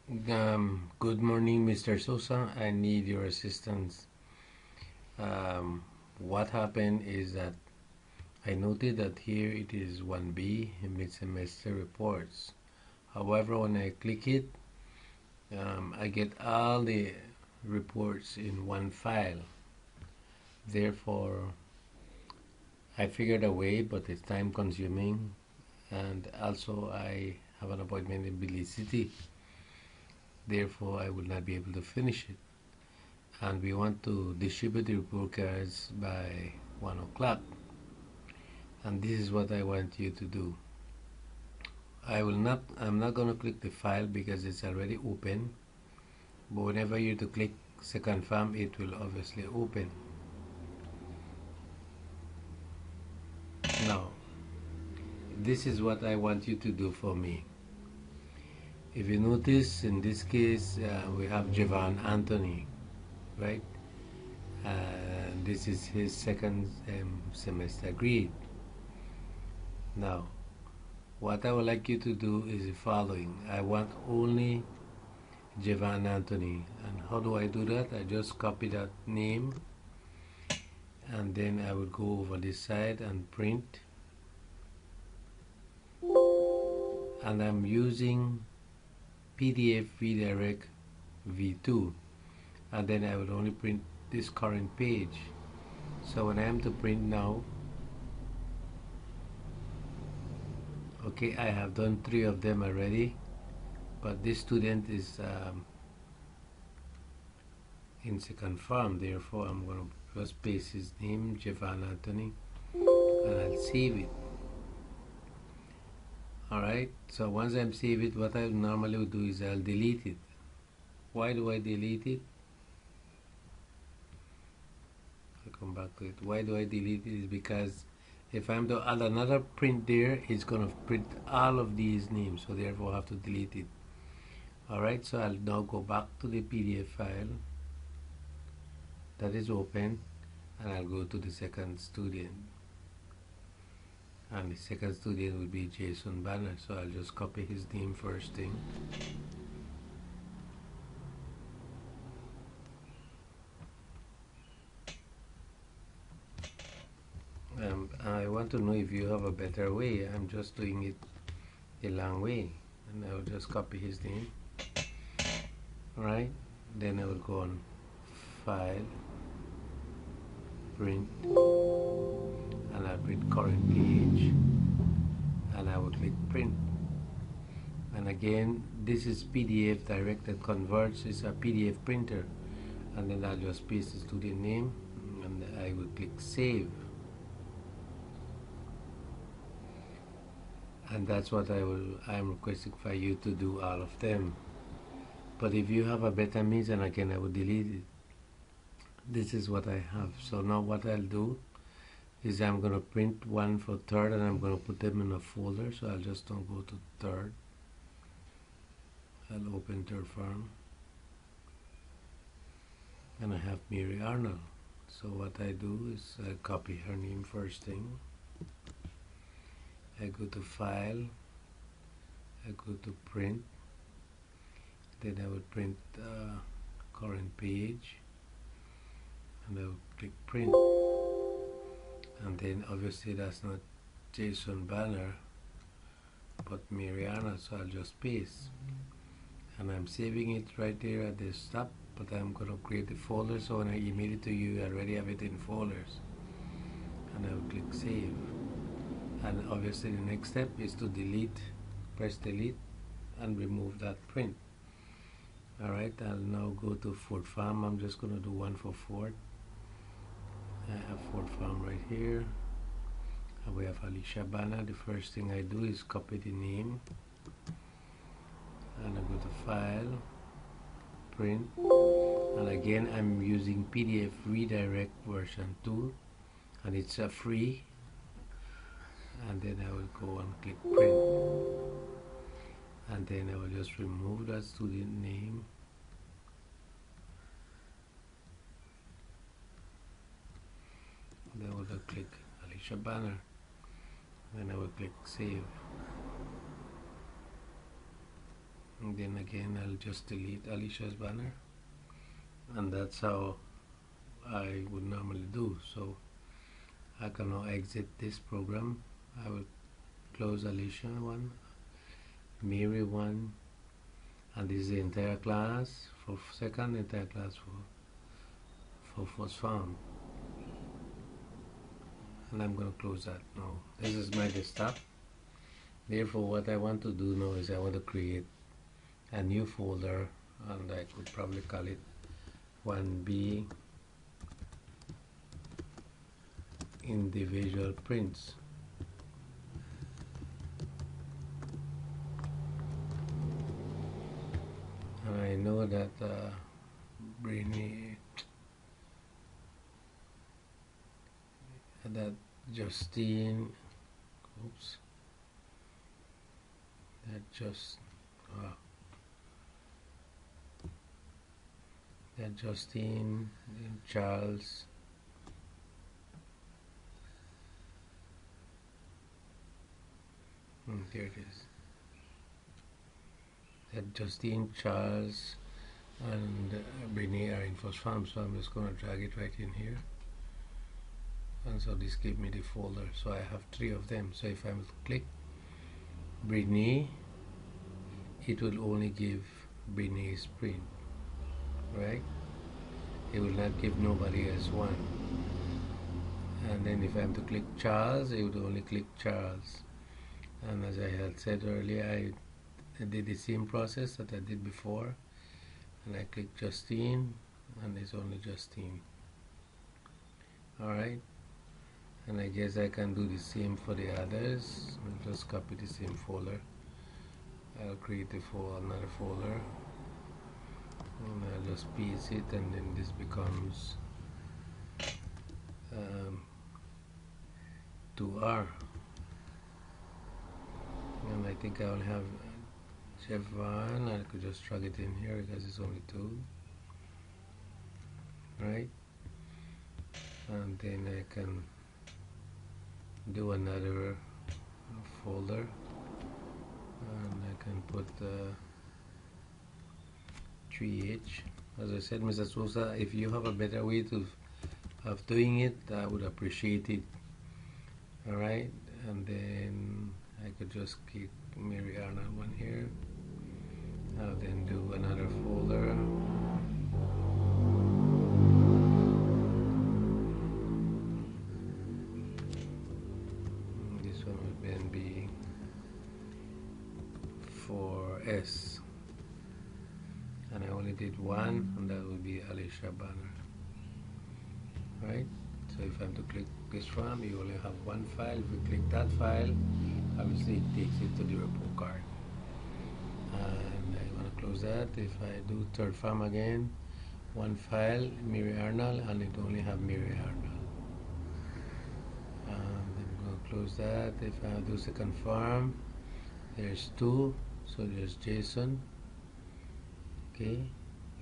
Good morning, Mr. Sosa. I need your assistance. What happened is that I noted that here it is 1B, mid-semester reports. However, when I click it, I get all the reports in one file. Therefore, I figured a way, but it's time consuming. And also, I have an appointment in Belize City. Therefore, I will not be able to finish it. And we want to distribute the report cards by 1 o'clock. And this is what I want you to do. I'm not going to click the file because it's already open, but whenever you to click to confirm, it will obviously open. Now, this is what I want you to do for me. If you notice, in this case, we have Javon Anthony, right? This is his second semester grade. Now, what I would like you to do is the following. I want only Javon Anthony. And how do I do that? I just copy that name and then I will go over this side and print. And I'm using PDF redirect V2. And then I will only print this current page. So when I am to print now, okay, I have done 3 of them already, but this student is in second form, therefore I'm going to just paste his name, Javon Anthony, and I'll save it. Alright, so once I'm save it, what I normally would do is I'll delete it. Why do I delete it? I'll come back to it. Why do I delete it? Is because if I'm to add another print there, it's going to print all of these names, so therefore I have to delete it. Alright, so I'll now go back to the PDF file that is open, and I'll go to the second student. And the second student will be Jason Banner, so I'll just copy his name first thing. I want to know if you have a better way. I'm just doing it the long way, and I will just copy his name. Alright, then I will go on File, Print, and I'll print current page, and I will click Print. And again, this is PDF Directed Converts. It's a PDF printer, and then I'll just paste the student name, and I will click Save. And that's what I'm requesting for you to do, all of them. But if you have a better means, and again I will delete it. This is what I have. So now what I'll do is I'm going to print one for third, and I'm going to put them in a folder. So I'll just don't go to third. I'll open third form, and I have Mary Arnold. So what I do is I copy her name first thing. I go to File, I go to Print, then I will print current page, and I will click Print. And then obviously that's not Jason Banner, but Mariana, so I'll just paste. And I'm saving it right there at the top, but I'm going to create the folder, so when I email it to you, I already have it in folders. And I will click Save. And obviously the next step is to delete, press delete, and remove that print. Alright, I'll now go to fourth form. I'm just going to do one for fourth. I have fourth form right here. And we have Alicia Banner. The first thing I do is copy the name. And I go to File, Print. And again, I'm using PDF Redirect version 2. And it's a free. And then I will go and click Print. And then I will just remove that student name. Then I will click Alicia Banner. Then I will click Save. and then again I'll just delete Alicia's banner, and that's how I would normally do. So I can now exit this program. I will close Alicia one, Mary one, and this is the entire class for second, entire class for first farm, and I'm going to close that now. This is my desktop. Therefore, what I want to do now is I want to create a new folder, and I could probably call it 1B individual prints. And I know that Brainy, that Justine, oops, that Justine, Charles, there it is. That Justine, Charles, and Brittany are in first farm, so I'm just going to drag it right in here. And so this gives me the folder. So I have 3 of them. So if I click Brittany, it will only give Brittany's print, right? It will not give nobody else one. And then if I'm to click Charles, it would only click Charles. And as I had said earlier, I did the same process that I did before, and I click Justine, and it's only Justine. Alright, and I guess I can do the same for the others. I'll just copy the same folder. I'll create another folder, and I'll just paste it, and then this becomes 2R. And I think I will have Chevron. I could just drag it in here because it's only 2, right? And then I can do another folder, and I can put 3H. As I said, Mr. Sosa, if you have a better way of doing it, I would appreciate it. Alright, and then I could just keep Mary Arnold one here. I'll then do another folder. This one would then be for S. And I only did one, and that would be Alicia banner. Right? So if I'm to click this one, you only have one file. If you click that file, obviously it takes it to the report card. And I want to close that. If I do third farm again, one file, Mary Arnold, and it only have Mary Arnold. And I'm going to close that. If I do second farm, there's 2, so there's Jason. Okay,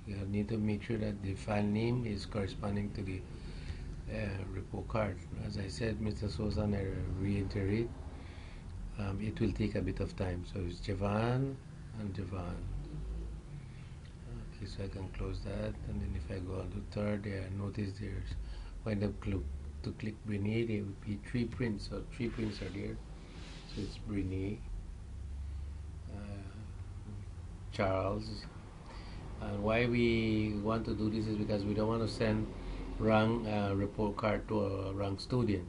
you need to make sure that the file name is corresponding to the report card. As I said, Mr. Sosa, and I reiterate, it will take a bit of time. So it's Javan and Javan. Okay, so I can close that, and then if I go on to third, notice there's, when I to click Brene, there will be 3 prints, so 3 prints are there. So it's Brene, Charles. And why we want to do this is because we don't want to send wrong report card to a wrong student.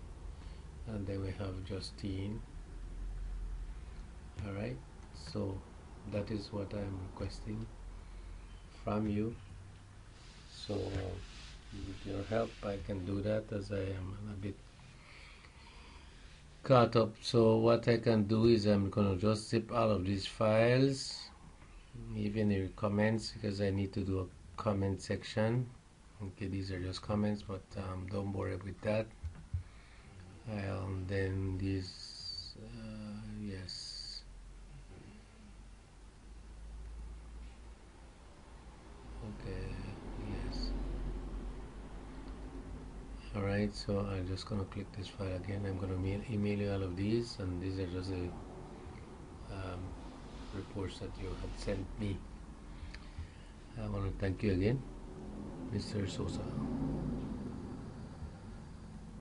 And then we have Justine. Alright, so that is what I'm requesting from you. So with your help I can do that, as I am a bit caught up. So what I can do is I'm going to just zip all of these files, even the comments, because I need to do a comment section. Okay, these are just comments, but don't worry with that. And then these, yes. Okay, yes. Alright, so I'm just going to click this file again. I'm going to email you all of these, and these are just the reports that you had sent me. I want to thank you again, Mr. Sosa.